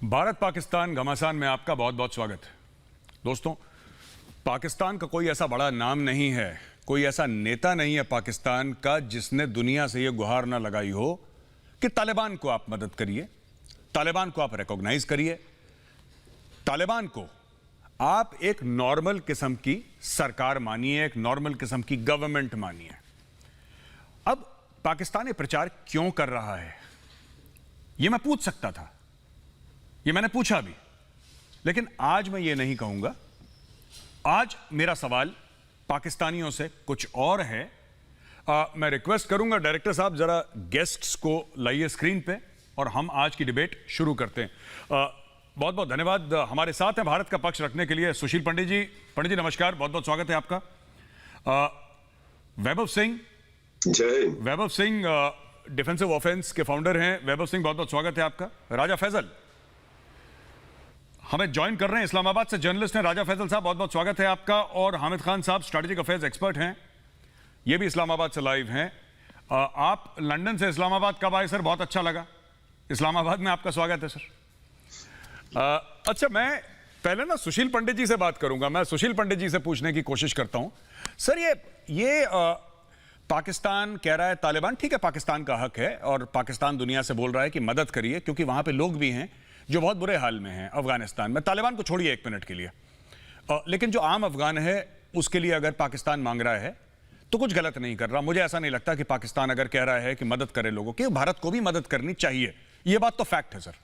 भारत पाकिस्तान घमासान में आपका बहुत बहुत स्वागत है। दोस्तों, पाकिस्तान का कोई ऐसा बड़ा नाम नहीं है, कोई ऐसा नेता नहीं है पाकिस्तान का जिसने दुनिया से यह गुहार ना लगाई हो कि तालिबान को आप मदद करिए, तालिबान को आप रिकॉग्नाइज करिए, तालिबान को आप एक नॉर्मल किस्म की सरकार मानिए, एक नॉर्मल किस्म की गवर्नमेंट मानिए। अब पाकिस्तान ये प्रचार क्यों कर रहा है, यह मैं पूछ सकता था, ये मैंने पूछा भी, लेकिन आज मैं ये नहीं कहूंगा। आज मेरा सवाल पाकिस्तानियों से कुछ और है। मैं रिक्वेस्ट करूंगा डायरेक्टर साहब, जरा गेस्ट्स को लाइए स्क्रीन पे और हम आज की डिबेट शुरू करते हैं। बहुत बहुत धन्यवाद। हमारे साथ हैं भारत का पक्ष रखने के लिए सुशील पंडित जी। पंडित जी नमस्कार, बहुत बहुत स्वागत है आपका। वैभव सिंह, जय। वैभव सिंह डिफेंसिव ऑफेंस के फाउंडर हैं। वैभव सिंह, बहुत बहुत स्वागत है आपका। राजा फैजल हमें ज्वाइन कर रहे हैं, इस्लामाबाद से जर्नलिस्ट हैं। राजा फैजल साहब, बहुत बहुत स्वागत है आपका। और हामिद खान साहब स्ट्रेटेजिक अफेयर्स एक्सपर्ट हैं, ये भी इस्लामाबाद से लाइव हैं। आप लंदन से इस्लामाबाद कब आए सर? बहुत अच्छा लगा, इस्लामाबाद में आपका स्वागत है सर। अच्छा, मैं पहले ना सुशील पंडित जी से बात करूंगा। मैं सुशील पंडित जी से पूछने की कोशिश करता हूं। सर, ये पाकिस्तान कह रहा है तालिबान, ठीक है, पाकिस्तान का हक है और पाकिस्तान दुनिया से बोल रहा है कि मदद करिए, क्योंकि वहां पे लोग भी हैं जो बहुत बुरे हाल में हैं अफगानिस्तान में। तालिबान को छोड़िए एक मिनट के लिए, लेकिन जो आम अफगान है उसके लिए अगर पाकिस्तान मांग रहा है तो कुछ गलत नहीं कर रहा। मुझे ऐसा नहीं लगता कि पाकिस्तान अगर कह रहा है कि मदद करे लोगों की, भारत को भी मदद करनी चाहिए, यह बात तो फैक्ट है सर।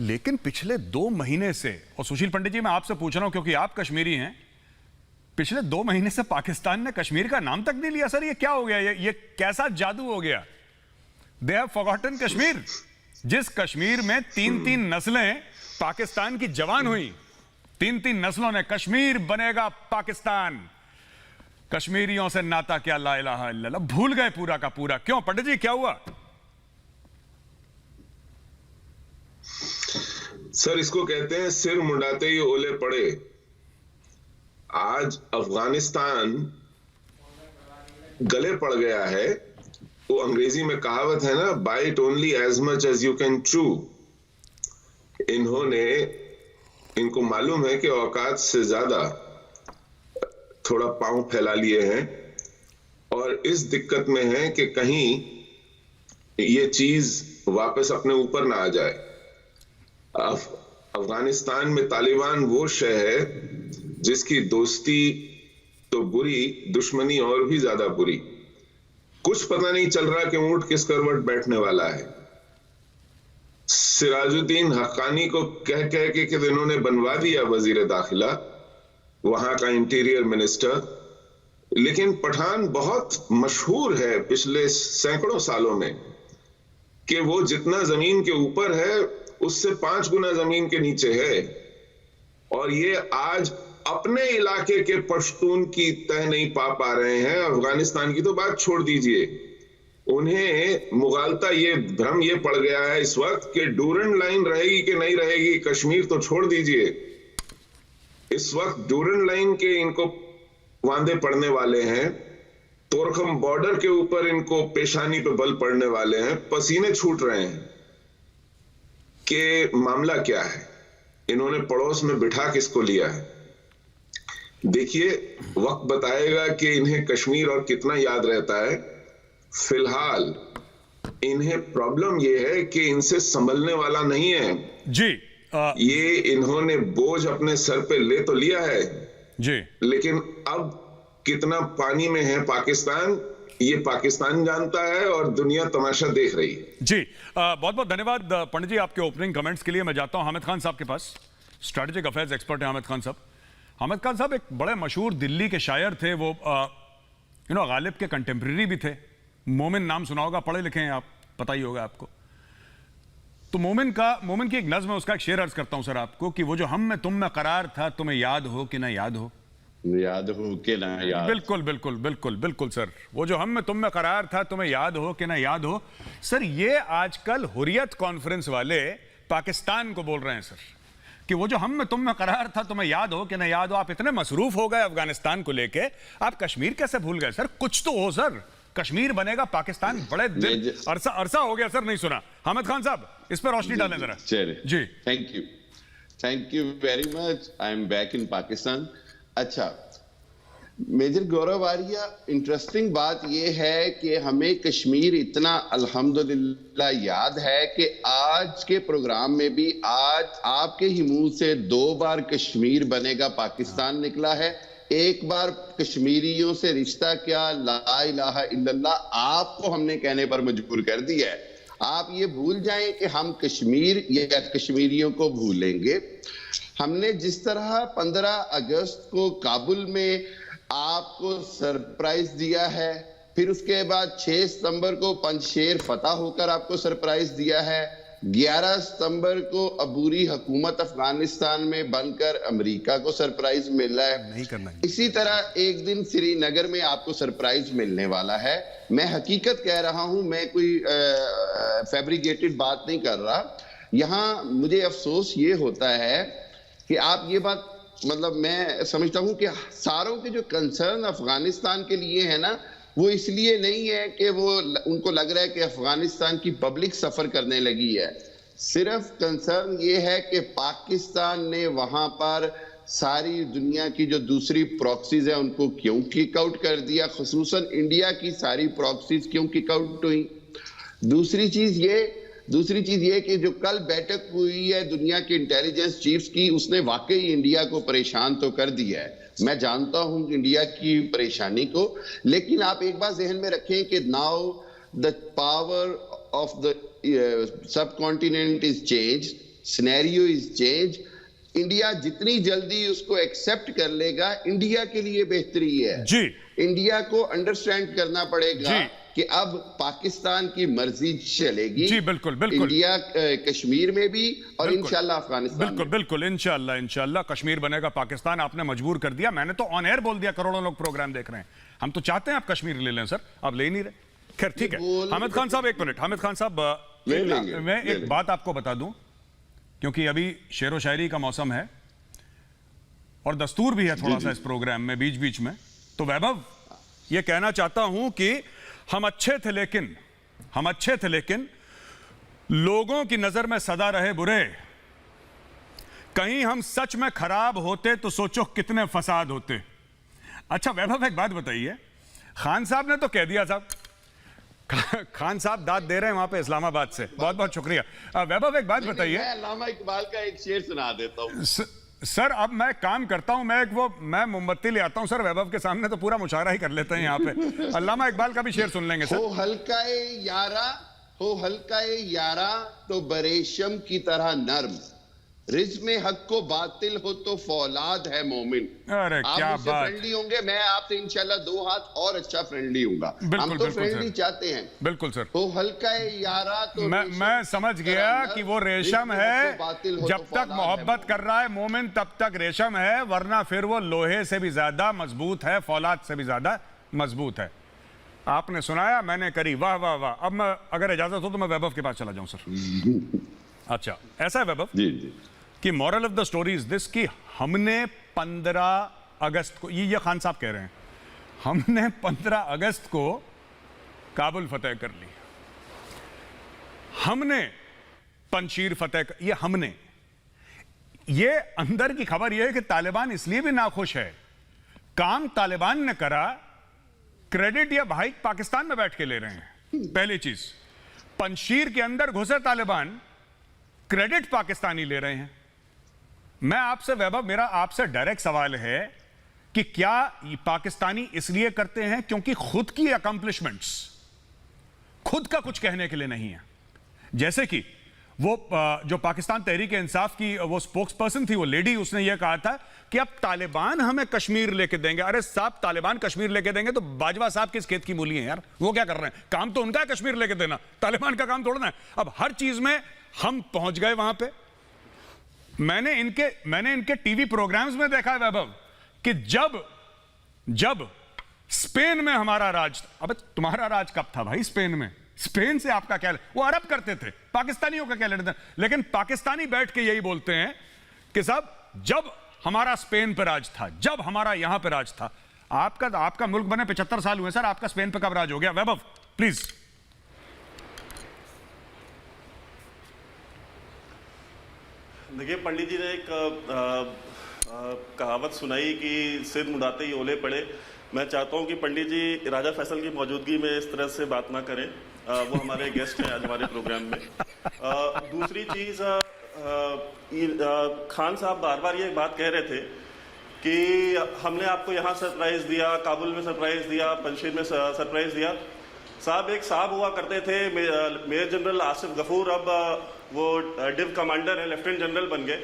लेकिन पिछले 2 महीने से, और सुशील पंडित जी मैं आपसे पूछ रहा हूं क्योंकि आप कश्मीरी हैं, पिछले 2 महीने से पाकिस्तान ने कश्मीर का नाम तक नहीं लिया सर। ये क्या हो गया? ये कैसा जादू हो गया? They have forgotten Kashmir. जिस कश्मीर में 3-3 नस्लें पाकिस्तान की जवान हुई, 3-3 नस्लों ने कश्मीर बनेगा पाकिस्तान, कश्मीरियों से नाता क्या, ला इलाहा इल्लल्लाह, भूल गए पूरा का पूरा। क्यों पंडित जी, क्या हुआ? सर, इसको कहते हैं सिर मुंडाते ही ओले पड़े। आज अफगानिस्तान गले पड़ गया है। वो अंग्रेजी में कहावत है ना, bite only as much as you can chew. इनको मालूम है कि औकात से ज्यादा थोड़ा पांव फैला लिए हैं और इस दिक्कत में है कि कहीं ये चीज वापस अपने ऊपर ना आ जाए। अफगानिस्तान में तालिबान वो शय है जिसकी दोस्ती तो बुरी, दुश्मनी और भी ज्यादा बुरी। कुछ पता नहीं चल रहा कि ऊंट किस करवट बैठने वाला है। सिराजुद्दीन हक्कानी को कह के कि इन्होंने बनवा दिया वजीर दाखिला, वहां का इंटीरियर मिनिस्टर, लेकिन पठान बहुत मशहूर है पिछले सैकड़ों सालों में कि वो जितना जमीन के ऊपर है उससे 5 गुना जमीन के नीचे है। और ये आज अपने इलाके के पश्तून की तह नहीं पा रहे हैं। अफगानिस्तान की तो बात छोड़ दीजिए, उन्हें मुगालता, ये भ्रम ये पड़ गया है इस वक्त कि डूरन लाइन रहेगी कि नहीं रहेगी। कश्मीर तो छोड़ दीजिए, इस वक्त डूरन लाइन के इनको वांदे पड़ने वाले हैं। तोरखम बॉर्डर के ऊपर इनको पेशानी पे बल पड़ने वाले हैं, पसीने छूट रहे हैं कि मामला क्या है, इन्होंने पड़ोस में बिठा किसको लिया है। देखिए, वक्त बताएगा कि इन्हें कश्मीर और कितना याद रहता है। फिलहाल इन्हें प्रॉब्लम यह है कि इनसे संभलने वाला नहीं है जी। ये इन्होंने बोझ अपने सर पे ले तो लिया है जी, लेकिन अब कितना पानी में है पाकिस्तान, ये पाकिस्तान जानता है और दुनिया तमाशा देख रही है। जी, बहुत बहुत धन्यवाद पंडित जी आपके ओपनिंग कमेंट्स के लिए। मैं जाता हूं हामिद खान साहब के पास, स्ट्रेटेजिक अफेयर्स एक्सपर्ट है हामिद खान साहब। हामिद खान साहब एक बड़े मशहूर दिल्ली के शायर थे, वो गालिब के कंटेम्प्रेरी भी थे। मोमिन नाम सुना होगा, पढ़े लिखे हैं आप, पता ही होगा आपको। तो मोमिन की एक नज्म है, उसका एक शेर अर्ज करता हूं सर आपको कि वो जो हम में तुम में करार था, तुम्हें याद हो कि ना याद हो। याद हो कि ना याद। बिल्कुल बिल्कुल बिल्कुल बिल्कुल सर, वो जो हम में तुम में करार था, तुम्हें याद हो कि ना याद हो। सर, ये आजकल हुर्रियत कॉन्फ्रेंस वाले पाकिस्तान को बोल रहे हैं सर कि वो जो हम में तुम में करार था, तुम्हें याद हो कि ना याद हो। आप इतने मसरूफ हो गए अफगानिस्तान को लेके, आप कश्मीर कैसे भूल गए सर? कुछ तो हो सर, कश्मीर बनेगा पाकिस्तान। बड़े दिन अरसा हो गया सर नहीं सुना। हामिद खान साहब इस पर रोशनी डालें जरा। जी thank you very much. I am back in Pakistan. अच्छा मेजर गौरव आर्या, इंटरेस्टिंग बात यह है कि हमें कश्मीर इतना अल्हम्दुलिल्लाह याद है कि आज के प्रोग्राम में भी आज आपके ही मुंह से 2 बार कश्मीर बनेगा पाकिस्तान निकला है। एक बार कश्मीरियों से रिश्ता क्या, ला इलाहा इल्लल्लाह आपको हमने कहने पर मजबूर कर दिया है। आप ये भूल जाएं कि हम कश्मीर या कश्मीरियों को भूलेंगे। हमने जिस तरह 15 अगस्त को काबुल में आपको सरप्राइज दिया है, फिर उसके बाद 6 सितंबर को पंजशेर फतह होकर आपको सरप्राइज दिया है, 11 सितंबर को अबूरी हुकूमत अफगानिस्तान में बनकर अमेरिका को सरप्राइज मिला है। नहीं करना है। इसी तरह एक दिन श्रीनगर में आपको सरप्राइज मिलने वाला है। मैं हकीकत कह रहा हूं, मैं कोई फैब्रिकेटेड बात नहीं कर रहा। यहां मुझे अफसोस ये होता है कि आप ये बात मतलब मैं समझता हूं कि सारों के जो कंसर्न अफगानिस्तान के लिए है ना, वो इसलिए नहीं है कि वो उनको लग रहा है कि अफगानिस्तान की पब्लिक सफर करने लगी है। सिर्फ कंसर्न ये है कि पाकिस्तान ने वहां पर सारी दुनिया की जो दूसरी प्रॉक्सीज है उनको क्यों किक आउट कर दिया, खुसूसन इंडिया की सारी प्रॉक्सीज क्यों किक आउट हुई। दूसरी चीज ये कि जो कल बैठक हुई है दुनिया के इंटेलिजेंस चीफ्स की, उसने वाकई इंडिया को परेशान तो कर दिया है। मैं जानता हूं इंडिया की परेशानी को, लेकिन आप एक बात ज़हन में रखें कि now the power of the sub continent is change, scenario is change. India जितनी जल्दी उसको एक्सेप्ट कर लेगा इंडिया के लिए बेहतरी है जी। इंडिया को अंडरस्टैंड करना पड़ेगा कि अब पाकिस्तान की मर्जी चलेगी। जी बिल्कुल बिल्कुल। इंडिया कश्मीर में भी और इंशाल्लाह अफगानिस्तान बिल्कुल में। बिल्कुल इंशाल्लाह कश्मीर बनेगा पाकिस्तान। आपने मजबूर कर दिया। मैंने तो ऑन एयर बोल दिया, करोड़ों लोग प्रोग्राम देख रहे हैं। हम तो चाहते हैं आप कश्मीर ले लें सर, आप ले नहीं रहे। खैर ठीक है। हामिद खान साहब 1 मिनट। हामिद खान साहब मैं एक बात आपको बता दूं, क्योंकि अभी शेरो शायरी का मौसम है और दस्तूर भी है थोड़ा सा इस प्रोग्राम में बीच बीच में। तो वैभव ये कहना चाहता हूं कि हम अच्छे थे लेकिन लोगों की नजर में सदा रहे बुरे। कहीं हम सच में खराब होते तो सोचो कितने फसाद होते। अच्छा वैभव एक बात बताइए, खान साहब ने तो कह दिया साहब, खान साहब दाद दे रहे हैं वहां पे इस्लामाबाद से, बहुत बहुत शुक्रिया। वैभव एक बात बताइए, अल्लामा इकबाल का एक शेर सुना देता हूं सर। अब मैं काम करता हूं, मैं मोमबत्ती ले आता हूं सर, वैभव के सामने तो पूरा मुशायरा ही कर लेते हैं यहाँ पे। अल्लामा इकबाल का भी शेर सुन लेंगे सर। हो हल्काए यारा तो बरेशम की तरह नर्म, रिज़्क़ में हक को बातिल हो तो फौलाद है मोमिन। अरे आप क्या मुझसे बात। फ्रेंडली होंगे, मैं आपसे इंशाल्लाह 2 हाथ और अच्छा फ्रेंडली होऊंगा। हम तो फ्रेंडली चाहते हैं। बिल्कुल सर। हो हल्काए यारा तो मैं समझ गया कि वो रेशम है, जब तक मोहब्बत कर रहा है मोमिन तब तक रेशम है, वरना फिर वो लोहे से भी ज्यादा मजबूत है, फौलाद से भी ज्यादा मजबूत है। आपने सुनाया, मैंने करी, वाह वाह वाह। अब मैं अगर इजाजत हो तो मैं वैभव के पास चला जाऊं सर। अच्छा ऐसा है वैभव जी कि moral of the story is this कि हमने 15 अगस्त को, ये खान साहब कह रहे हैं, हमने 15 अगस्त को काबुल फतेह कर ली, हमने पंजशीर फतेह, ये अंदर की खबर यह है कि तालिबान इसलिए भी नाखुश है, काम तालिबान ने करा, क्रेडिट या भाई पाकिस्तान में बैठ के ले रहे हैं। पहली चीज, पंजशीर के अंदर घुसे तालिबान, क्रेडिट पाकिस्तानी ले रहे हैं। मैं आपसे वैभव, मेरा आपसे डायरेक्ट सवाल है कि क्या पाकिस्तानी इसलिए करते हैं क्योंकि खुद की अकम्प्लिशमेंट्स, खुद का कुछ कहने के लिए नहीं है? जैसे कि वो जो पाकिस्तान तहरीक इंसाफ की वो स्पोक्स पर्सन थी, वो लेडी, उसने ये कहा था कि अब तालिबान हमें कश्मीर लेके देंगे। अरे साहब, तालिबान कश्मीर लेके देंगे तो बाजवा साहब किस खेत की मूली है यार, वो क्या कर रहे हैं? काम तो उनका है कश्मीर लेके देना, तालिबान का काम थोड़ा ना है। अब हर चीज में हम पहुंच गए वहां पे। मैंने इनके टीवी प्रोग्राम्स में देखा है वैभव कि जब स्पेन में हमारा राज, अब तुम्हारा राज कब था भाई स्पेन में? स्पेन से आपका क्या, वो अरब करते थे, पाकिस्तानियों का क्या लेना था? लेकिन पाकिस्तानी बैठ के यही बोलते हैं कि साहब जब हमारा स्पेन पर राज था, जब हमारा यहां पर राज था। आपका मुल्क बने 75 साल हुए सर, आपका स्पेन पे कब राज हो गया? वैभव प्लीज। देखिए, पंडित जी ने एक कहावत सुनाई कि सिर मुड़ाते ही ओले पड़े। मैं चाहता हूं कि पंडित जी राजा फैसल की मौजूदगी में इस तरह से बात ना करें। वो हमारे गेस्ट हैं आज हमारे प्रोग्राम में। दूसरी चीज, खान साहब बार बार ये बात कह रहे थे कि हमने आपको यहाँ सरप्राइज दिया, काबुल में सरप्राइज दिया, पंजशीर में सरप्राइज दिया। साहब, एक साहब हुआ करते थे मेजर जनरल आसिफ गफूर, अब वो डिव कमांडर है, लेफ्टिनेंट जनरल बन गए।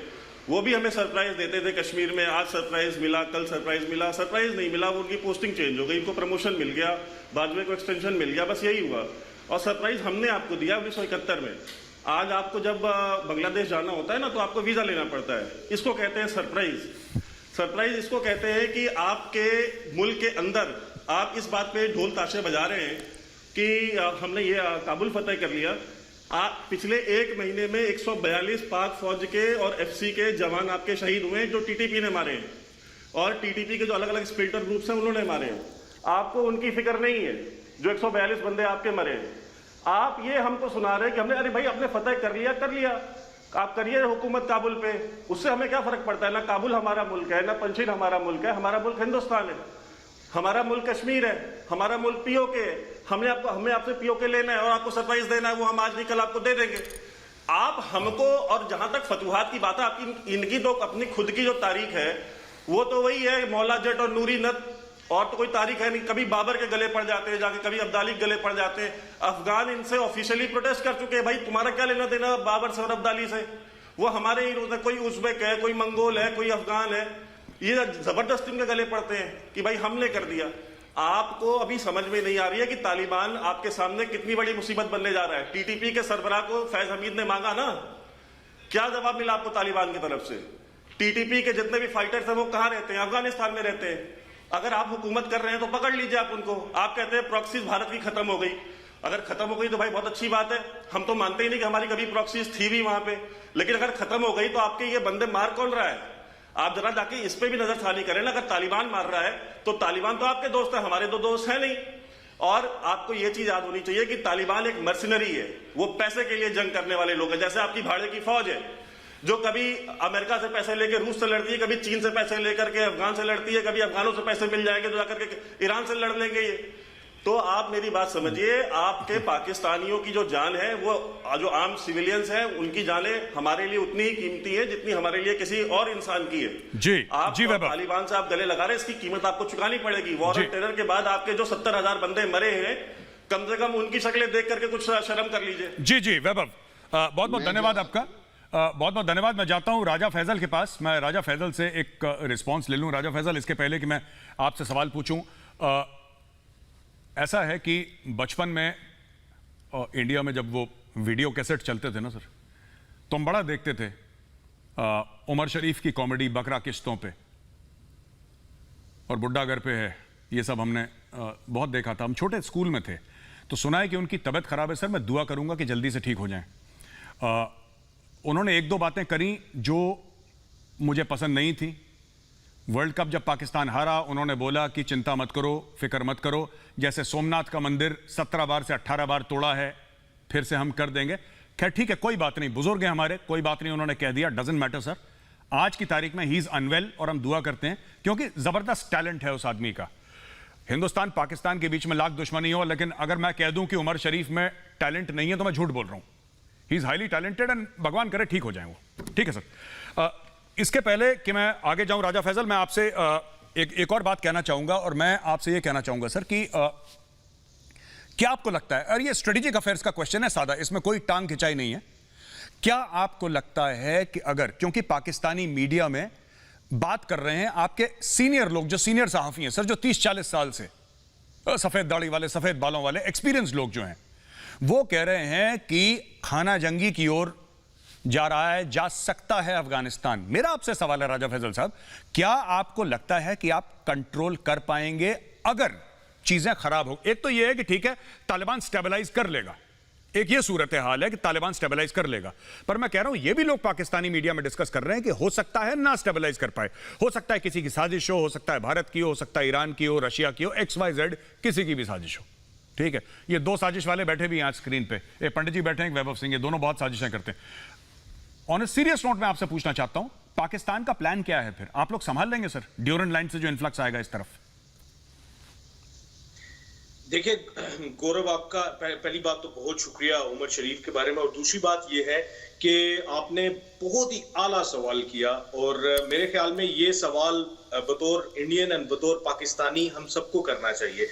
वो भी हमें सरप्राइज देते थे कश्मीर में, आज सरप्राइज मिला, कल सरप्राइज मिला। सरप्राइज नहीं मिला, वो उनकी पोस्टिंग चेंज हो गई, इनको प्रमोशन मिल गया, बाद में को एक्सटेंशन मिल गया, बस यही हुआ। और सरप्राइज हमने आपको दिया 1971 में। आज आपको जब बांग्लादेश जाना होता है ना, तो आपको वीजा लेना पड़ता है। इसको कहते हैं सरप्राइज। सरप्राइज इसको कहते हैं कि आपके मुल्क के अंदर आप इस बात पे ढोल ताशे बजा रहे हैं कि हमने ये काबुल फतेह कर लिया। पिछले 1 महीने में 142 पाक फौज के और एफसी के जवान आपके शहीद हुए हैं, जो टीटीपी ने मारे हैं, और टीटीपी के जो अलग अलग स्प्लिंटर ग्रुप्स हैं उन्होंने मारे हैं। आपको उनकी फिक्र नहीं है, जो 142 बंदे आपके मरे हैं। आप ये हमको सुना रहे हैं कि हमने, अरे भाई आपने फतेह कर लिया, आप करिए हुकूमत काबुल पे, उससे हमें क्या फर्क पड़ता है? ना काबुल हमारा मुल्क है, ना पंजशीर हमारा मुल्क है, हमारा मुल्क हिंदुस्तान है, हमारा मुल्क कश्मीर है, हमारा मुल्क पीओके है। हमें आपसे पीओके लेना है और आपको सरप्राइज देना है, वो हम आज नहीं कल आपको दे देंगे। आप हमको, और जहां तक फतुहात की बात है, आपकी इनकी तो अपनी खुद की जो तारीख है वो तो वही है, मौला जट और नूरी नद, और तो कोई तारीख है नहीं। कभी बाबर के गले पड़ जाते हैं जाके, कभी अब्दाली के गले पड़ जाते हैं। अफगान इनसे ऑफिशियली प्रोटेस्ट कर चुके हैं, भाई तुम्हारा क्या लेना देना बाबर से और अब्दाली से, वो हमारे ही, कोई उज़्बेक है, कोई मंगोल है, कोई अफगान है, ये जबरदस्ती उनके गले पड़ते हैं कि भाई हमने कर दिया। आपको अभी समझ में नहीं आ रही है कि तालिबान आपके सामने कितनी बड़ी मुसीबत बनने जा रहा है। टीटीपी के सरबराह को फैज हमीद ने मांगा ना, क्या जवाब मिला आपको तालिबान की तरफ से? टीटीपी के जितने भी फाइटर्स हैं वो कहां रहते हैं? अफगानिस्तान में रहते हैं। अगर आप हुकूमत कर रहे हैं तो पकड़ लीजिए आप उनको। आप कहते हैं प्रॉक्सीज भारत की खत्म हो गई। अगर खत्म हो गई तो भाई बहुत अच्छी बात है, हम तो मानते ही नहीं कि हमारी कभी प्रॉक्सीज थी भी वहां पे, लेकिन अगर खत्म हो गई तो आपके ये बंदे मार कौन रहा है? आप जरा जाके इस पे भी नजरसानी करें ना। अगर तालिबान मार रहा है तो तालिबान तो आपके दोस्त है, हमारे दो दोस्त हैं नहीं। और आपको ये चीज याद होनी चाहिए कि तालिबान एक मर्सिनरी है, वो पैसे के लिए जंग करने वाले लोग हैं। जैसे आपकी भाड़े की फौज है जो कभी अमेरिका से पैसे लेकर रूस से लड़ती है, कभी चीन से पैसे लेकर के अफगान से लड़ती है, कभी अफगानों से पैसे मिल जाएंगे तो जाकर के ईरान से लड़ लेंगे ये। तो आप मेरी बात समझिए, आपके पाकिस्तानियों की जो जान है, वो जो आम सिविलियंस हैं उनकी जानें हमारे लिए उतनी ही कीमती है जितनी हमारे लिए किसी और इंसान की है। जी आप जी, तालिबान से आप गले लगा रहे हैं, इसकी कीमत आपको चुकानी पड़ेगी। वॉर ऑफ टेरर के बाद आपके जो 70,000 बंदे मरे हैं, कम से कम उनकी शक्लें देख करके कुछ शर्म कर लीजिए। जी जी वैभव, बहुत बहुत धन्यवाद आपका, बहुत बहुत धन्यवाद। मैं जाता हूं राजा फैजल के पास। मैं राजा फैजल से एक रिस्पॉन्स ले लूं। राजा फैजल, इसके पहले कि मैं आपसे सवाल पूछूं, ऐसा है कि बचपन में इंडिया में जब वो वीडियो कैसेट चलते थे ना सर, तो हम बड़ा देखते थे उमर शरीफ की कॉमेडी बकरा किश्तों पे और बुड्ढा घर पे है, ये सब हमने बहुत देखा था। हम छोटे स्कूल में थे तो सुना है कि उनकी तबीयत खराब है सर, मैं दुआ करूंगा कि जल्दी से ठीक हो जाएं। उन्होंने 1-2 बातें करी जो मुझे पसंद नहीं थी। वर्ल्ड कप जब पाकिस्तान हारा, उन्होंने बोला कि चिंता मत करो, फिक्र मत करो, जैसे सोमनाथ का मंदिर 17 बार से 18 बार तोड़ा है, फिर से हम कर देंगे। खैर ठीक है, कोई बात नहीं, बुजुर्ग हैं हमारे, कोई बात नहीं, उन्होंने कह दिया, डजंट मैटर सर। आज की तारीख में ही इज अनवेल और हम दुआ करते हैं, क्योंकि जबरदस्त टैलेंट है उस आदमी का। हिंदुस्तान पाकिस्तान के बीच में लाख दुश्मनी हो, लेकिन अगर मैं कह दूं कि उमर शरीफ में टैलेंट नहीं है तो मैं झूठ बोल रहा हूं। He is highly talented and भगवान करे ठीक हो जाए वो। ठीक है सर। इसके पहले कि मैं आगे जाऊं राजा फैजल, मैं आपसे एक और बात कहना चाहूंगा, और मैं आपसे यह कहना चाहूंगा सर कि क्या आपको लगता है, और ये स्ट्रेटेजिक अफेयर्स का क्वेश्चन है सादा, इसमें कोई टांग खिंचाई नहीं है, क्या आपको लगता है कि अगर, क्योंकि पाकिस्तानी मीडिया में बात कर रहे हैं आपके सीनियर लोग, जो सीनियर सहाफी हैं सर, जो 30-40 साल से सफेद दाढ़ी वाले, सफेद बालों वाले एक्सपीरियंस लोग जो हैं, वो कह रहे हैं कि खाना जंगी की ओर जा रहा है, जा सकता है अफगानिस्तान। मेरा आपसे सवाल है राजा फैजल साहब, क्या आपको लगता है कि आप कंट्रोल कर पाएंगे अगर चीजें खराब हो? एक तो यह है कि ठीक है तालिबान स्टेबलाइज कर लेगा, एक ये सूरत हाल है कि तालिबान स्टेबलाइज कर लेगा, पर मैं कह रहा हूं ये भी लोग पाकिस्तानी मीडिया में डिस्कस कर रहे हैं कि हो सकता है ना स्टेबलाइज कर पाए, हो सकता है किसी की साजिश हो सकता है भारत की हो सकता है ईरान की हो, रशिया की हो, XYZ किसी की भी साजिश हो। ठीक है, ये दो साजिश वाले बैठे भी हैं आज स्क्रीन पे, एक पंडित जी बैठे हैं, एक वैभव सिंह, ये दोनों बहुत साजिशें करते हैं। ऑन ए सीरियस नोट मैं आपसे पूछना चाहता हूं, पाकिस्तान का प्लान क्या है फिर? आप लोग संभाल लेंगे सर ड्यूरेंट लाइन से जो इन्फ्लक्स आएगा इस तरफ? देखिए गौरव, आपका पहली बात तो बहुत शुक्रिया उमर शरीफ के बारे में, और दूसरी बात यह है कि आपने बहुत ही आला सवाल किया, और मेरे ख्याल में ये सवाल बतौर इंडियन एंड बतौर पाकिस्तानी हम सबको करना चाहिए।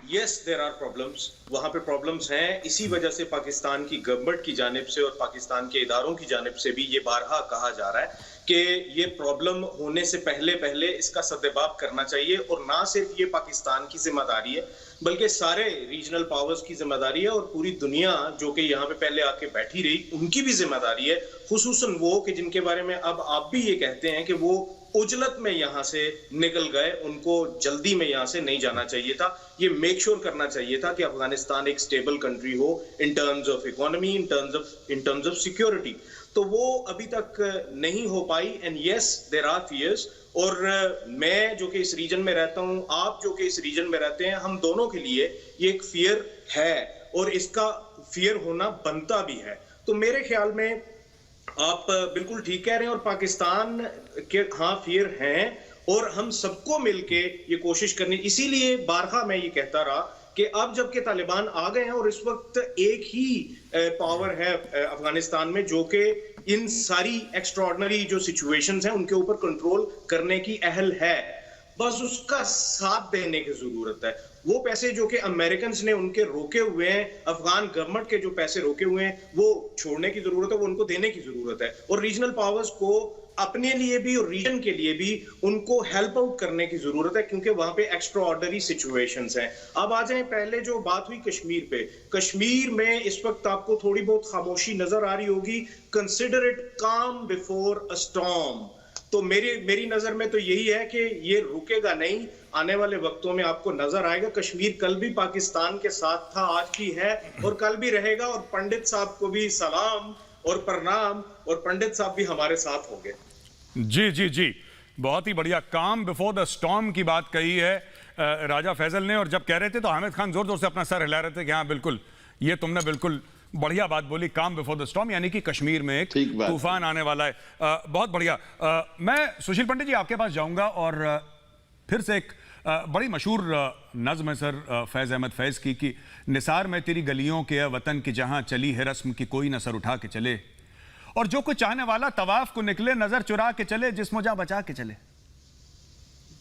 यस, देयर आर प्रॉब्लम्स, वहां पे प्रॉब्लम्स हैं। इसी वजह से पाकिस्तान की गवर्नमेंट की जानिब से और पाकिस्तान के इदारों की जानिब से भी ये बारहा कहा जा रहा है कि ये प्रॉब्लम होने से पहले इसका सद्देबाब करना चाहिए, और ना सिर्फ ये पाकिस्तान की जिम्मेदारी है बल्कि सारे रीजनल पावर्स की जिम्मेदारी है, और पूरी दुनिया जो कि यहाँ पे पहले आके बैठी रही उनकी भी जिम्मेदारी है, खुसूसन वो कि जिनके बारे में अब आप भी ये कहते हैं कि वो उजलत में यहाँ से निकल गए, उनको जल्दी में यहाँ से नहीं जाना चाहिए था। ये मेक श्योर करना चाहिए था कि अफगानिस्तान एक स्टेबल कंट्री हो in terms of economy, in terms of security, तो वो अभी तक नहीं हो पाई। And yes, there are fears, और मैं जो कि इस रीजन में रहता हूं, आप जो कि इस रीजन में रहते हैं, हम दोनों के लिए ये एक फियर है और इसका फियर होना बनता भी है। तो मेरे ख्याल में आप बिल्कुल ठीक कह रहे हैं, और पाकिस्तान के हाँ फियर हैं, और हम सबको मिलके ये कोशिश करनी, इसीलिए बारहा मैं ये कहता रहा कि अब जबकि तालिबान आ गए हैं और इस वक्त एक ही पावर है अफगानिस्तान में जो कि इन सारी एक्स्ट्राऑर्डिनरी जो सिचुएशंस हैं उनके ऊपर कंट्रोल करने की अहल है, बस उसका साथ देने की जरूरत है। वो पैसे जो कि अमेरिकन ने उनके रोके हुए हैं, अफगान गवर्नमेंट के जो पैसे रोके हुए हैं, वो छोड़ने की जरूरत है, वो उनको देने की जरूरत है, और रीजनल पावर्स को अपने लिए भी और रीजन के लिए भी उनको हेल्प आउट करने की जरूरत है, क्योंकि वहां पे एक्स्ट्रा ऑर्डनरी सिचुएशंस हैं। अब आ जाएं, पहले जो बात हुई कश्मीर पे, कश्मीर में इस वक्त आपको थोड़ी बहुत खामोशी नजर आ रही होगी। कंसिडर इट काम बिफोर अ स्टॉर्म। तो मेरी नजर में तो यही है कि ये रुकेगा नहीं, आने वाले वक्तों में आपको नजर आएगा। कश्मीर कल भी पाकिस्तान के साथ था, आज भी है और कल भी रहेगा, और पंडित साहब को भी सलाम और प्रणाम, और पंडित साहब भी हमारे साथ होंगे। जी जी जी, बहुत ही बढ़िया, काम बिफोर द स्टॉर्म की बात कही है राजा फैजल ने, और जब कह रहे थे तो हामिद खान जोर जोर से अपना सर हिला रहे थे कि हाँ बिल्कुल, ये तुमने बिल्कुल बढ़िया बात बोली, काम बिफोर द स्टॉर्म, यानी कि कश्मीर में एक तूफान आने वाला है। बहुत बढ़िया। मैं सुशील पंडित जी आपके पास जाऊंगा, और फिर से एक बड़ी मशहूर नज़्म है सर फैज़ अहमद फैज़ की कि निसार में तेरी गलियों के वतन की जहां चली है रस्म की कोई न सर उठा के चले, और जो कुछ चाहने वाला तवाफ को निकले नजर चुरा के चले, जिस्म जा बचा के चले।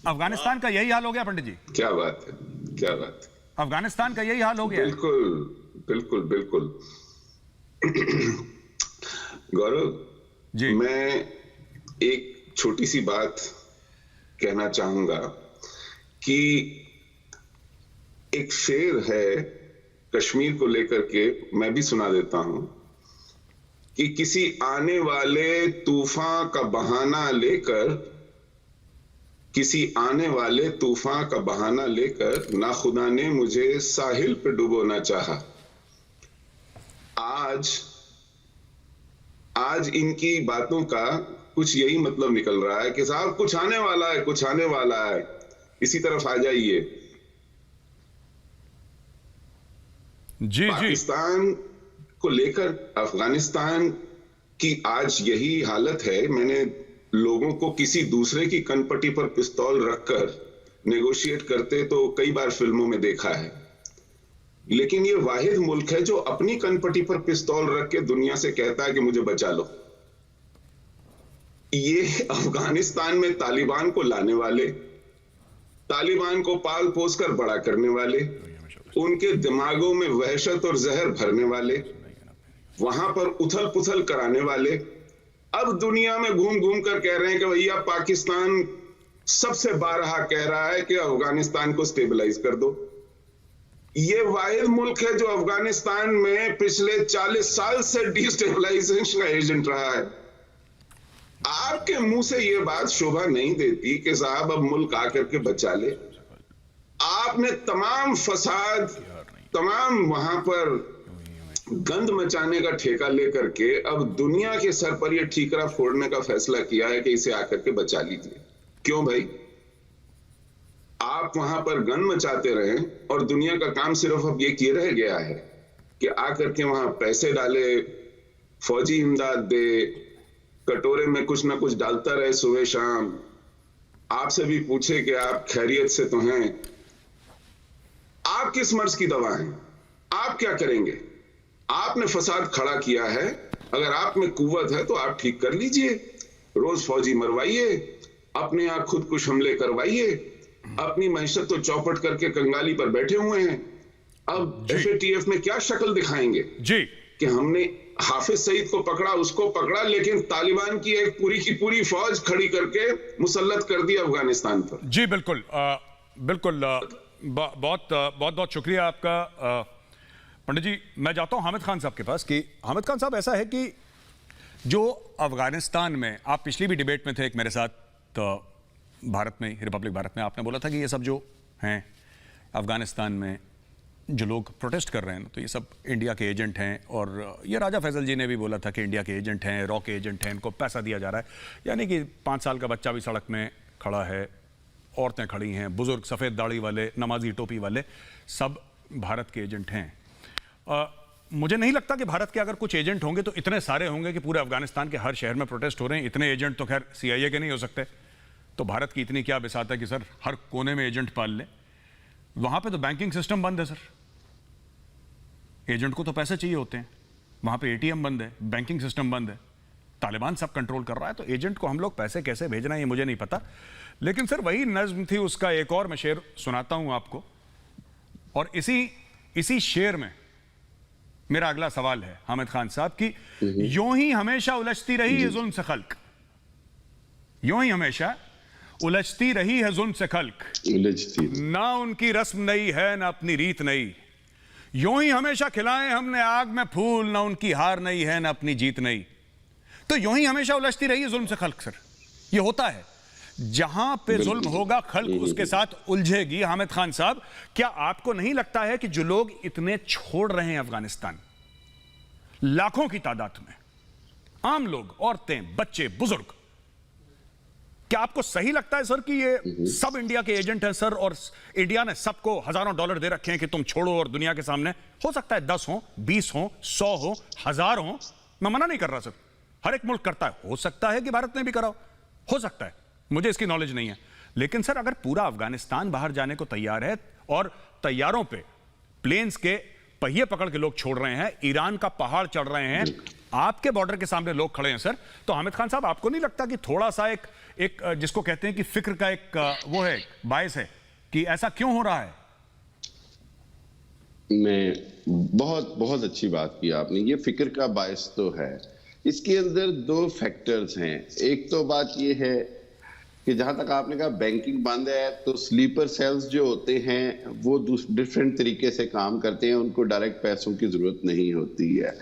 अफगानिस्तान का यही हाल हो गया पंडित जी। क्या बात है, क्या बात है, अफगानिस्तान का यही हाल हो गया। बिल्कुल बिल्कुल बिल्कुल। गौरव जी, मैं एक छोटी सी बात कहना चाहूंगा कि एक शेर है कश्मीर को लेकर के, मैं भी सुना देता हूं कि किसी आने वाले तूफान का बहाना लेकर, किसी आने वाले तूफान का बहाना लेकर ना खुदा ने मुझे साहिल पे डुबोना चाहा। आज इनकी बातों का कुछ यही मतलब निकल रहा है कि साहब कुछ आने वाला है, कुछ आने वाला है, इसी तरफ आ जाइए। जी पाकिस्तान को लेकर अफगानिस्तान की आज यही हालत है। मैंने लोगों को किसी दूसरे की कनपट्टी पर पिस्तौल रखकर नेगोशिएट करते तो कई बार फिल्मों में देखा है, लेकिन ये वाहिद मुल्क है जो अपनी कनपट्टी पर पिस्तौल रख के दुनिया से कहता है कि मुझे बचा लो। ये अफगानिस्तान में तालिबान को लाने वाले, तालिबान को पाल पोस कर बड़ा करने वाले, उनके दिमागों में वहशत और जहर भरने वाले, वहां पर उथल पुथल कराने वाले, अब दुनिया में घूम घूम कर कह रहे हैं कि भैया पाकिस्तान सबसे बारहा कह रहा है कि अफगानिस्तान को स्टेबलाइज कर दो। ये वाहिद मुल्क है जो अफगानिस्तान में पिछले 40 साल से डिस्टेबलाइजेशन का एजेंट रहा है। आपके मुंह से यह बात शोभा नहीं देती कि साहब अब मुल्क आकर के बचा ले। आपने तमाम फसाद, तमाम वहां पर गंद मचाने का ठेका लेकर के अब दुनिया के सर पर यह ठीकरा फोड़ने का फैसला किया है कि इसे आकर के बचा लीजिए। क्यों भाई? आप वहां पर गंद मचाते रहे और दुनिया का काम सिर्फ अब ये किए रह गया है कि आकर के वहां पैसे डाले, फौजी इमदाद दे, कटोरे में कुछ ना कुछ डालता रहे सुबह शाम, आपसे भी पूछे कि आप खैरियत से तो हैं। आप किस मर्ज की दवा हैं? आप क्या करेंगे? आपने फसाद खड़ा किया है, अगर आप में कुव्वत है तो आप ठीक कर लीजिए। रोज फौजी मरवाइए, अपने यहां खुद कुछ हमले करवाइए, अपनी मैशत तो चौपट करके कंगाली पर बैठे हुए हैं। अब FATF में क्या शक्ल दिखाएंगे जी कि हमने हाफिज सईद को पकड़ा, उसको पकड़ा, लेकिन तालिबान की एक पूरी की पूरी फौज खड़ी करके मुसल्लत कर दी अफगानिस्तान पर। जी बिल्कुल बिल्कुल बहुत बहुत शुक्रिया आपका पंडित जी। मैं जाता हूं हामिद खान साहब के पास कि हामिद खान साहब, ऐसा है कि जो अफगानिस्तान में, आप पिछली भी डिबेट में थे एक मेरे साथ, तो भारत में, रिपब्लिक भारत में, आपने बोला था कि ये सब जो हैं अफगानिस्तान में जो लोग प्रोटेस्ट कर रहे हैं तो ये सब इंडिया के एजेंट हैं, और ये राजा फैसल जी ने भी बोला था कि इंडिया के एजेंट हैं, रॉ के एजेंट हैं, इनको पैसा दिया जा रहा है। यानी कि 5 साल का बच्चा भी सड़क में खड़ा है, औरतें खड़ी हैं, बुजुर्ग, सफ़ेद दाढ़ी वाले, नमाजी टोपी वाले, सब भारत के एजेंट हैं। मुझे नहीं लगता कि भारत के अगर कुछ एजेंट होंगे तो इतने सारे होंगे कि पूरे अफगानिस्तान के हर शहर में प्रोटेस्ट हो रहे हैं। इतने एजेंट तो खैर CIA के नहीं हो सकते। तो भारत की इतनी क्या बिसात है कि सर हर कोने में एजेंट पाल ले। वहां पे तो बैंकिंग सिस्टम बंद है सर, एजेंट को तो पैसे चाहिए होते हैं, वहां पे ATM बंद है, बैंकिंग सिस्टम बंद है, तालिबान सब कंट्रोल कर रहा है। तो एजेंट को हम लोग पैसे कैसे भेजना है ये मुझे नहीं पता। लेकिन सर वही नज्म थी, उसका एक और मैं शेर सुनाता हूं आपको, और इसी शेर में मेरा अगला सवाल है हामिद खान साहब की, यूं ही हमेशा उलझती रही है जुल्म से खल्क, यूं ही हमेशा उलझती रही है जुल्म से खल्क, ना उनकी रस्म नई है ना अपनी रीत नई, यूं ही हमेशा खिलाएं हमने आग में फूल, ना उनकी हार नई है ना अपनी जीत नई। तो यूं ही हमेशा उलझती रही है जुल्म से खल्क। सर ये होता है, जहां पे जुल्म होगा खल्क उसके साथ उलझेगी। हामिद खान साहब, क्या आपको नहीं लगता है कि जो लोग इतने छोड़ रहे हैं अफगानिस्तान, लाखों की तादाद में, आम लोग, औरतें, बच्चे, बुजुर्ग, क्या आपको सही लगता है सर कि ये सब इंडिया के एजेंट हैं सर, और इंडिया ने सबको हजारों डॉलर दे रखे हैं कि तुम छोड़ो, और दुनिया के सामने हो सकता है 10 हो, 20 हो, 100 हो, 1000 हो, मैं मना नहीं कर रहा सर, हर एक मुल्क करता है, हो सकता है कि भारत ने भी करा हो सकता है, मुझे इसकी नॉलेज नहीं है। लेकिन सर अगर पूरा अफगानिस्तान बाहर जाने को तैयार है और तैयारों पे प्लेन्स के पहिए पकड़ के लोग छोड़ रहे हैं, ईरान का पहाड़ चढ़ रहे हैं, आपके बॉर्डर के सामने लोग खड़े हैं सर, तो हामिद खान साहब आपको नहीं लगता कि थोड़ा सा एक जिसको कहते हैं कि फिक्र का एक वो है, बायस है कि ऐसा क्यों हो रहा है? मैं बहुत अच्छी बात की आपने, ये फिक्र का बायस तो है। इसके अंदर 2 फैक्टर्स हैं। एक तो बात ये है कि जहां तक आपने कहा बैंकिंग बंद है, तो स्लीपर सेल्स जो होते हैं वो डिफरेंट तरीके से काम करते हैं, उनको डायरेक्ट पैसों की जरूरत नहीं होती है।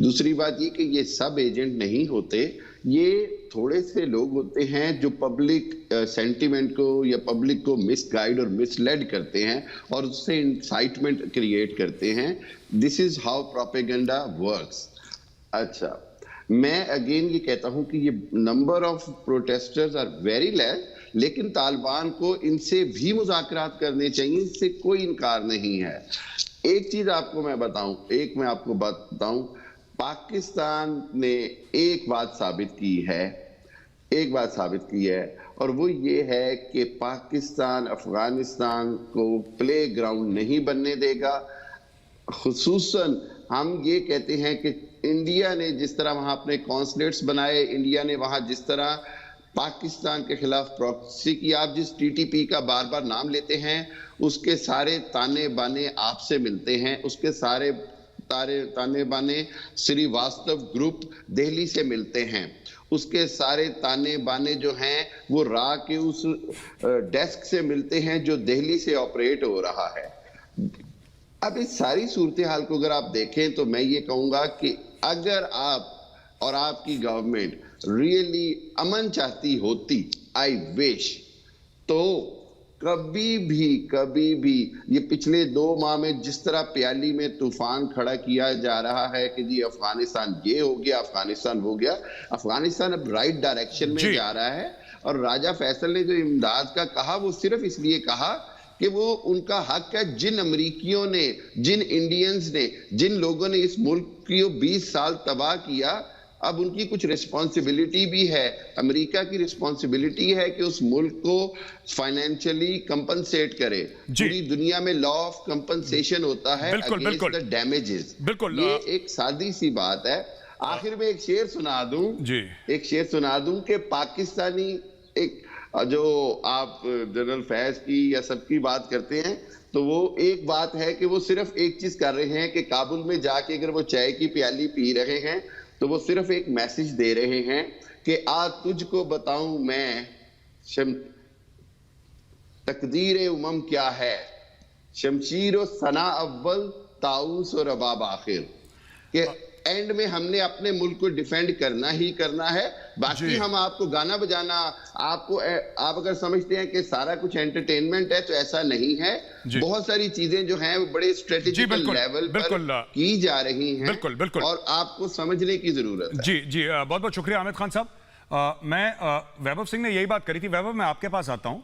दूसरी बात ये कि ये सब एजेंट नहीं होते, ये थोड़े से लोग होते हैं जो पब्लिक सेंटिमेंट को या पब्लिक को मिसगाइड और मिसलेड करते हैं और उससे इंसाइटमेंट क्रिएट करते हैं। This is how propaganda works. अच्छा, मैं अगेन ये कहता हूं कि ये number of protesters are very less, लेकिन तालिबान को इनसे भी मुज़ाकरात करने चाहिए, इससे कोई इनकार नहीं है। एक चीज आपको मैं बताऊं, पाकिस्तान ने एक बात साबित की है, और वो ये है कि पाकिस्तान अफगानिस्तान को प्ले ग्राउंड नहीं बनने देगा। खुसूसन हम ये कहते हैं कि इंडिया ने जिस तरह वहां अपने कॉन्सुलेट्स बनाए, इंडिया ने वहां जिस तरह पाकिस्तान के खिलाफ प्रॉक्सी की, आप जिस TTP का बार बार नाम लेते हैं उसके सारे ताने बाने आपसे मिलते हैं, उसके सारे ताने बाने श्रीवास्तव ग्रुप दिल्ली से मिलते हैं, उसके सारे ताने बाने जो हैं वो रा के उस डेस्क से मिलते हैं जो दिल्ली से ऑपरेट हो रहा है। अब इस सारी सूरत हाल को अगर आप देखें तो मैं ये कहूंगा कि अगर आप और आपकी गवर्नमेंट रियली अमन चाहती होती, आई विश, तो कभी भी ये पिछले 2 माह में जिस तरह प्याली में तूफान खड़ा किया जा रहा है कि जी अफगानिस्तान ये हो गया, अफगानिस्तान हो गया, अफगानिस्तान अब राइट डायरेक्शन में जा रहा है। और राजा फैसल ने जो इमदाद का कहा वो सिर्फ इसलिए कहा कि वो उनका हक है। जिन अमरीकियों ने, जिन इंडियंस ने, जिन लोगों ने इस मुल्क को 20 साल तबाह किया, अब उनकी कुछ रिस्पॉन्सिबिलिटी भी है। अमेरिका की रिस्पॉन्सिबिलिटी है कि उस मुल्क को फाइनेंशियली कंपनसेट करे। पूरी दुनिया में लॉ ऑफ कंपनसेशन होता है अगेंस्ट द डैमेजेस। ये एक सादी सी बात है। आखिर में एक शेर सुना दूं कि पाकिस्तानी, एक जो आप जनरल फैज की या सबकी बात करते हैं, तो वो एक बात है कि वो सिर्फ एक चीज कर रहे हैं कि काबुल में जाके अगर वो चाय की प्याली पी रहे हैं तो वो सिर्फ एक मैसेज दे रहे हैं कि आज तुझको बताऊं मैं तकदीर उमम क्या है, शमशीर और सना अव्वल, ताऊस और रबाब आखिर। कि एंड में हमने अपने मुल्क को डिफेंड करना ही करना है। बाकी हम आपको गाना बजाना, आप अगर समझते हैं कि सारा कुछ एंटरटेनमेंट है तो ऐसा नहीं है। बहुत सारी चीजें जो हैं वो बड़े स्ट्रेटेजिकल लेवल पर की जा रही हैं और आपको समझने की जरूरत है। जी बहुत बहुत शुक्रिया आमिद खान साहब। मैं वैभव सिंह ने यही बात करी थी। वैभव, मैं आपके पास आता हूं।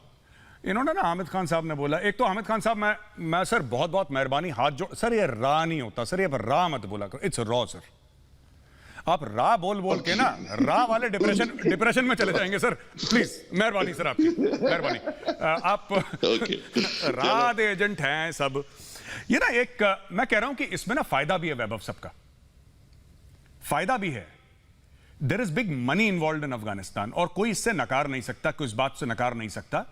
इन्होंने ना आमिद खान साहब ने बोला, एक तो आमिद खान साहब मैं सर बहुत बहुत मेहरबानी, हाथ जोड़ सर, ये रा नहीं होता सर, ये रा मत बोला करो, इट्स रॉ सर। आप रा बोल के ना रा वाले डिप्रेशन में चले जाएंगे सर, प्लीज मेहरबानी सर, आपकी मेहरबानी। आप रात एजेंट हैं सब। ये ना एक मैं कह रहा हूं कि इसमें ना फायदा भी है वैभव, सबका फायदा भी है। There is big money involve in Afghanistan और कोई इससे नकार नहीं सकता, कोई इस बात से नकार नहीं सकता,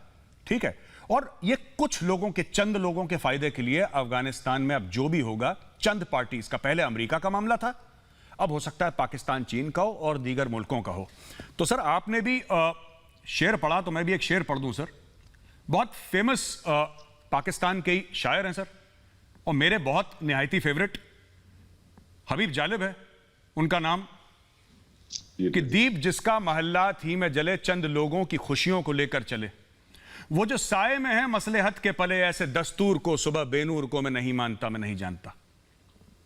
ठीक है। और ये कुछ लोगों के, चंद लोगों के फायदे के लिए अफगानिस्तान में अब जो भी होगा, चंद पार्टीज का, पहले अमेरिका का मामला था, अब हो सकता है पाकिस्तान, चीन का हो और दीगर मुल्कों का हो। तो सर आपने भी शेर पढ़ा तो मैं भी एक शेर पढ़ दूं सर। बहुत फेमस पाकिस्तान के ही शायर हैं सर, और मेरे बहुत निहायती फेवरेट हबीब जालिब है उनका नाम, कि दीप जिसका महल्ला थी में जले, चंद लोगों की खुशियों को लेकर चले। वो जो साए में है मसलेहत के पले, ऐसे दस्तूर को सुबह बेनूर को मैं नहीं मानता, मैं नहीं जानता।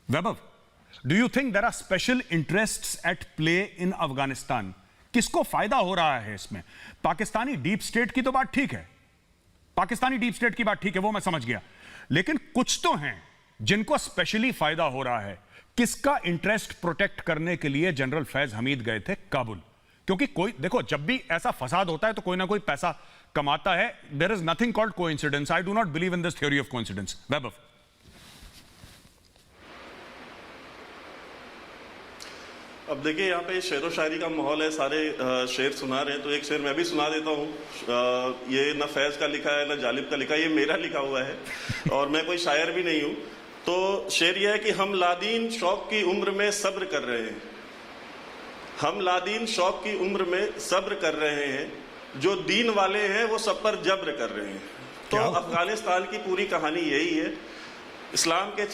Vaibhav, do you think there are special interests at play in Afghanistan? किसको फायदा हो रहा है इसमें? पाकिस्तानी डीप स्टेट की तो बात ठीक है, पाकिस्तानी डीप स्टेट की बात ठीक है, वो मैं समझ गया, लेकिन कुछ तो हैं जिनको स्पेशली फायदा हो रहा है। किसका इंटरेस्ट प्रोटेक्ट करने के लिए जनरल फैज हमीद गए थे काबुल? क्योंकि कोई, देखो, जब भी ऐसा फसाद होता है तो कोई ना कोई पैसा कमाता है। There is nothing called coincidence. I do not believe in this theory of coincidence. Vaibhav, अब देखिए यहाँ पे शेर व शायरी का माहौल है, सारे शेर सुना रहे हैं, तो एक शेर मैं भी सुना देता हूँ। ये न फैज का लिखा है न जालिब का लिखा है, ये मेरा लिखा हुआ है और मैं कोई शायर भी नहीं हूँ। तो शेर यह है कि हम लादीन शौक की उम्र में सब्र कर रहे हैं, हम लादीन शौक की उम्र में सब्र कर रहे हैं, जो दीन वाले हैं वो सब पर जब्र कर रहे हैं। तो अफगानिस्तान की पूरी कहानी यही है। इस्लाम के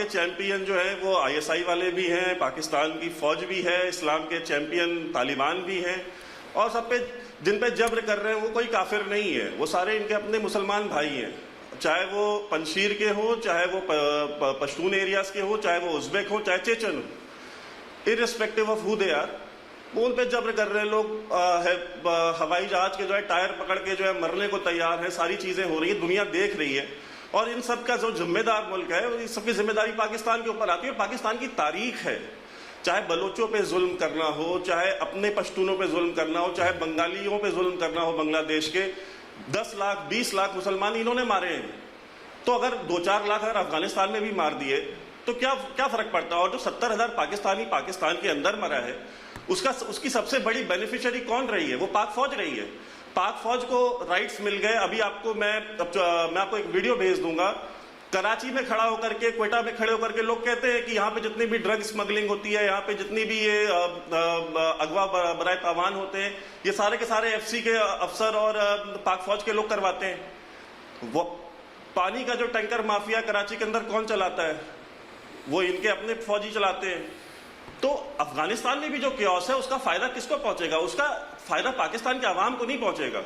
चैंपियन जो है वो ISI वाले भी हैं, पाकिस्तान की फौज भी है, इस्लाम के चैंपियन तालिबान भी हैं, और सब पे जिन पे जब्र कर रहे हैं वो कोई काफिर नहीं है, वो सारे इनके अपने मुसलमान भाई हैं। चाहे वो पंशीर के हो, चाहे वो पश्तून एरियाज के हो, चाहे वो उज़्बेक हो, चाहे चेचन हो, irrespective of who they are, वो उन पे जब्र कर रहे हैं। लोग हवाई जहाज के जो है टायर पकड़ के जो है मरने को तैयार है। सारी चीजें हो रही है, दुनिया देख रही है, और इन सब का जो जिम्मेदार मुल्क है, इस सबकी जिम्मेदारी पाकिस्तान के ऊपर आती है। पाकिस्तान की तारीख है, चाहे बलोचों पे जुल्म करना हो, चाहे अपने पश्तूनों पे जुल्म करना हो, चाहे बंगालियों पे जुल्म करना हो, बांग्लादेश के 10 लाख 20 लाख मुसलमान इन्होंने मारे हैं। तो अगर 2-4 लाख अगर अफगानिस्तान में भी मार दिए तो क्या फर्क पड़ता है? और जो 70,000 पाकिस्तानी पाकिस्तान के अंदर मरा है, उसकी सबसे बड़ी बेनिफिशियरी कौन रही है? वो पाक फौज रही है। पाक फौज को राइट्स मिल गए। अभी आपको मैं आपको एक वीडियो भेज दूंगा। कराची में खड़ा होकर के, क्वेटा में खड़े होकर के लोग कहते हैं कि यहाँ पे जितनी भी ड्रग स्मगलिंग होती है, यहाँ पे जितनी भी ये अगवा बराए तावान होते हैं, ये सारे के सारे FC के अफसर और पाक फौज के लोग करवाते हैं। वो पानी का जो टैंकर माफिया कराची के अंदर कौन चलाता है? वो इनके अपने फौजी चलाते हैं। तो अफगानिस्तान में भी जो क्योस है, उसका फायदा किसको पहुंचेगा? उसका फायदा पाकिस्तान के अवाम को नहीं पहुंचेगा।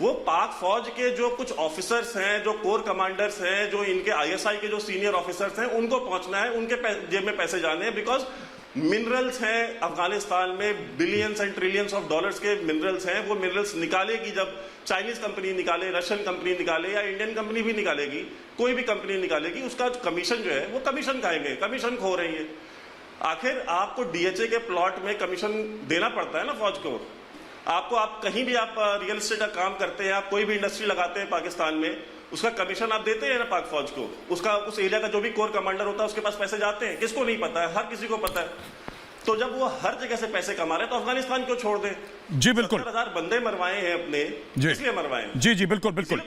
वो पाक फौज के जो कुछ ऑफिसर्स हैं, जो कोर कमांडर्स हैं, जो इनके आईएसआई के जो सीनियर ऑफिसर्स हैं, उनको पहुंचना है, उनके जेब में पैसे जाने हैं। बिकॉज मिनरल्स हैं अफगानिस्तान में, billions and trillions of dollars के मिनरल्स हैं। वो मिनरल्स निकालेगी जब चाइनीज कंपनी निकाले, रशियन कंपनी निकाले, या इंडियन कंपनी भी निकालेगी, कोई भी कंपनी निकालेगी, उसका कमीशन जो है वो कमीशन खाएंगे, कमीशन खो रही है। आखिर आपको डीएचए के प्लॉट में कमीशन देना पड़ता है ना फौज को। आप कहीं भी आप रियल एस्टेट का काम करते हैं, आप कोई भी इंडस्ट्री लगाते हैं पाकिस्तान में, उसका कमीशन आप देते हैं ना पाक फौज को। उसका उस एरिया का जो भी कोर कमांडर होता है उसके पास पैसे जाते हैं। किसको नहीं पता है? हर किसी को पता है। तो जब वो हर जगह से पैसे कमा रहे हैं तो अफगानिस्तान क्यों छोड़ दें? जी बिल्कुल। 70,000 बंदे मरवाए हैं अपने, इसलिए मरवाए। जी बिल्कुल बिल्कुल।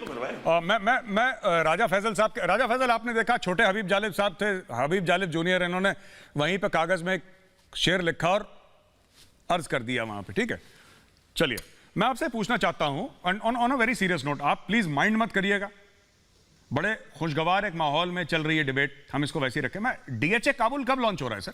मैं राजा फैजल आपने देखा, छोटे हबीब जालिब साहब थे, हबीब जालिब जूनियर, इन्होंने वहीं पे कागज में एक शेर लिखा और अर्ज कर दिया वहां पे। ठीक है, चलिए मैं आपसे पूछना चाहता हूं on a very serious note, आप प्लीज माइंड मत करिएगा, बड़े खुशगवार एक माहौल में चल रही है डिबेट, हम इसको वैसे ही रखें। मैं डीएचए काबुल कब लॉन्च हो रहा है सर?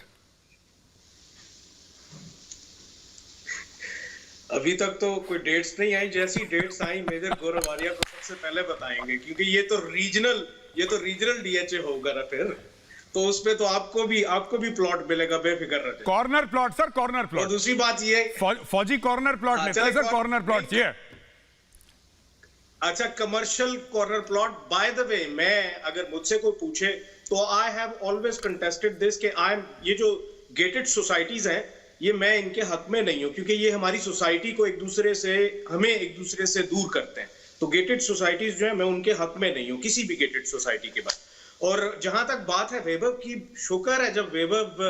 अभी तक तो कोई डेट्स नहीं आई, जैसी डेट्स आई मेजर गौरव आर्या को सबसे पहले बताएंगे, क्योंकि ये तो रीजनल डीएचए होगा ना फिर, तो उसपे तो आपको भी प्लॉट मिलेगा, बेफिक्र रहे। Corner plot sir, corner plot. और दूसरी बात ये फौजी कॉर्नर प्लॉट लेते हैं सर, कॉर्नर प्लॉट चाहिए। अच्छा, commercial corner plot. By the way, मैं अगर मुझसे कोई पूछे तो I have always contested this कि ये जो गेटेड सोसाइटीज हैं, ये मैं इनके हक में नहीं हूं, क्योंकि ये हमारी सोसाइटी को हमें एक दूसरे से दूर करते हैं। तो गेटेड सोसाइटीज जो है, मैं उनके हक में नहीं हूं, किसी भी गेटेड सोसाइटी के बाद। और जहां तक बात है वैभव की, शुक्र है जब वैभव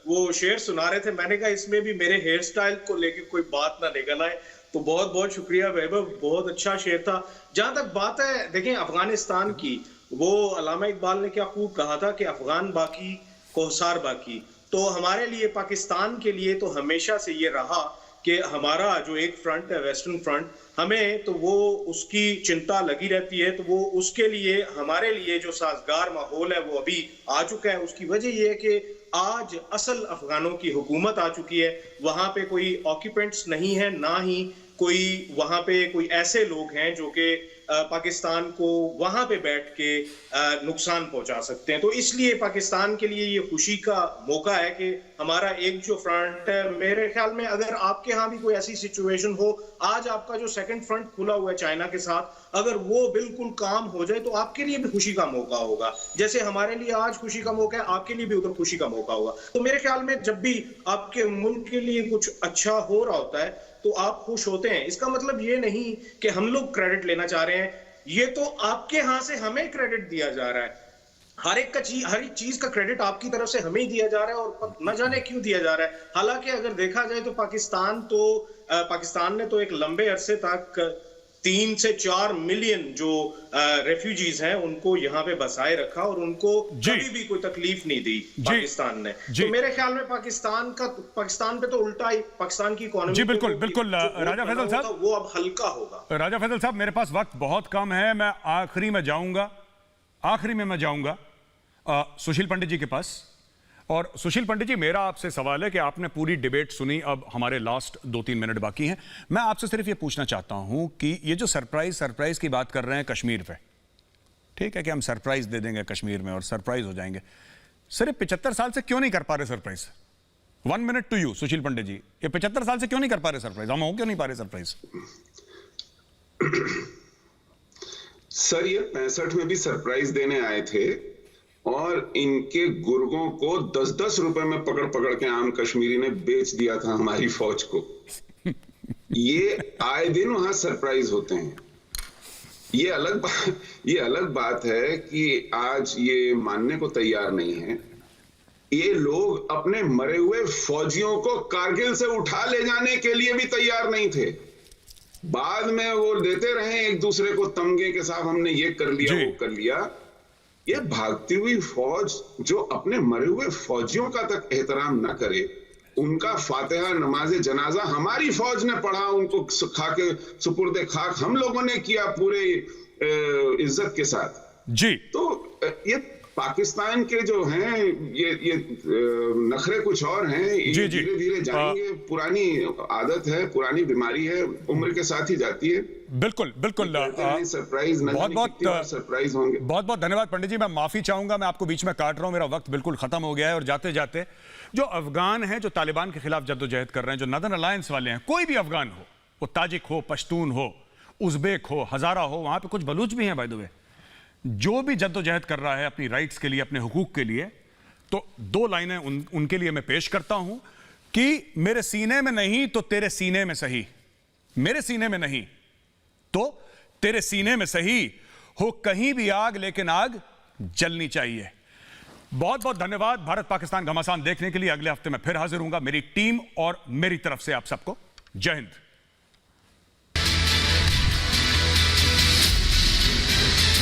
वो शेर सुना रहे थे, मैंने कहा इसमें भी मेरे हेयर स्टाइल को लेकर कोई बात ना निकल आए, तो बहुत बहुत शुक्रिया वैभव, बहुत अच्छा शेर था। जहां तक बात है, देखें अफगानिस्तान की, वो अल्लामा इकबाल ने क्या खूब कहा था कि अफगान बाकी कोहसार बाकी। तो हमारे लिए, पाकिस्तान के लिए तो हमेशा से ये रहा कि हमारा जो एक फ्रंट है, वेस्टर्न फ्रंट, हमें तो वो उसकी चिंता लगी रहती है। तो वो उसके लिए, हमारे लिए जो साजगार माहौल है वो अभी आ चुका है। उसकी वजह ये है कि आज असल अफगानों की हुकूमत आ चुकी है, वहां पे कोई ऑक्यूपेंट्स नहीं है, ना ही कोई वहां पे कोई ऐसे लोग हैं जो कि पाकिस्तान को वहां पे बैठ के नुकसान पहुंचा सकते हैं। तो इसलिए पाकिस्तान के लिए ये खुशी का मौका है कि हमारा एक जो फ्रंट है, मेरे ख्याल में अगर आपके यहाँ भी कोई ऐसी सिचुएशन हो, आज आपका जो सेकंड फ्रंट खुला हुआ है चाइना के साथ, अगर वो बिल्कुल काम हो जाए तो आपके लिए भी खुशी का मौका होगा। जैसे हमारे लिए आज खुशी का मौका है, आपके लिए भी उधर खुशी का मौका होगा। तो मेरे ख्याल में जब भी आपके मुल्क के लिए कुछ अच्छा हो रहा होता है तो आप खुश होते हैं। इसका मतलब ये नहीं कि हम लोग क्रेडिट लेना चाह रहे हैं, ये तो आपके यहां से हमें क्रेडिट दिया जा रहा है। हर एक चीज का क्रेडिट आपकी तरफ से हमें ही दिया जा रहा है, और न जाने क्यों दिया जा रहा है। हालांकि अगर देखा जाए तो पाकिस्तान ने तो एक लंबे अरसे तक 3 से 4 मिलियन जो रेफ्यूजीज हैं उनको यहाँ पे बसाए रखा, और उनको कभी भी कोई तकलीफ नहीं दी पाकिस्तान ने। तो मेरे ख्याल में पाकिस्तान पे तो उल्टा ही, पाकिस्तान की इकोनॉमी जी बिल्कुल बिल्कुल। राजा फैजल साहब, वो अब हल्का होगा। राजा फैजल साहब, मेरे पास वक्त बहुत कम है, मैं आखिरी में जाऊंगा सुशील पंडित जी के पास। और सुशील पंडित जी, मेरा आपसे सवाल है कि आपने पूरी डिबेट सुनी, अब हमारे लास्ट 2-3 मिनट बाकी हैं। मैं आपसे सिर्फ ये पूछना चाहता हूं कि ये जो सरप्राइज की बात कर रहे हैं कश्मीर पे, ठीक है कि हम सरप्राइज दे देंगे कश्मीर में और सरप्राइज हो जाएंगे, सिर्फ 75 साल से क्यों नहीं कर पा रहे सरप्राइज? 1 मिनट टू यू सुशील पंडित जी, ये 75 साल से क्यों नहीं कर पा रहे सरप्राइज? हम हो क्यों नहीं पा रहे सरप्राइज? सर, ये 65 में भी सरप्राइज देने आए थे और इनके गुर्गों को 10-10 रुपए में पकड़ के आम कश्मीरी ने बेच दिया था हमारी फौज को। ये आए दिन वहां सरप्राइज होते हैं। ये अलग बात है कि आज ये मानने को तैयार नहीं है। ये लोग अपने मरे हुए फौजियों को कारगिल से उठा ले जाने के लिए भी तैयार नहीं थे। बाद में वो देते रहे एक दूसरे को तमगे के साथ, हमने ये कर लिया, वो कर लिया। ये भागती हुई फौज जो अपने मरे हुए फौजियों का तक एहतराम न करे, उनका फातिहा नमाज जनाजा हमारी फौज ने पढ़ा, उनको खाके सुपुर्दे खाक हम लोगों ने किया पूरे इज्जत के साथ। जी, तो ये पाकिस्तान के जो हैं ये नखरे कुछ और हैं, ये धीरे धीरे जाएंगे। पुरानी आदत है, पुरानी बीमारी है, उम्र के साथ ही जाती है। बिल्कुल बिल्कुल। सरप्राइज सरप्राइज होंगे। बहुत बहुत धन्यवाद पंडित जी। मैं माफी चाहूंगा, मैं आपको बीच में काट रहा हूं, मेरा वक्त बिल्कुल खत्म हो गया है। और जाते जाते जो अफगान हैं, जो तालिबान के खिलाफ जद्दोजहद कर रहे हैं, जो नदर्न अलायंस वाले हैं, कोई भी अफगान हो, वो ताजिक हो, पश्तून हो, उज़्बेक हो, हजारा हो, वहां पे कुछ बलूच भी हैं बाय द वे, जो भी जद्दोजहद कर रहा है अपनी राइट्स के लिए, अपने हुकूक के लिए, तो दो लाइनें उनके लिए मैं पेश करता हूं कि मेरे सीने में नहीं तो तेरे सीने में सही, मेरे सीने में नहीं तो तेरे सीने में सही, हो कहीं भी आग लेकिन आग जलनी चाहिए। बहुत बहुत धन्यवाद। भारत पाकिस्तान घमासान देखने के लिए अगले हफ्ते में फिर हाजिर हूंगा, मेरी टीम और मेरी तरफ से आप सबको जय हिंद।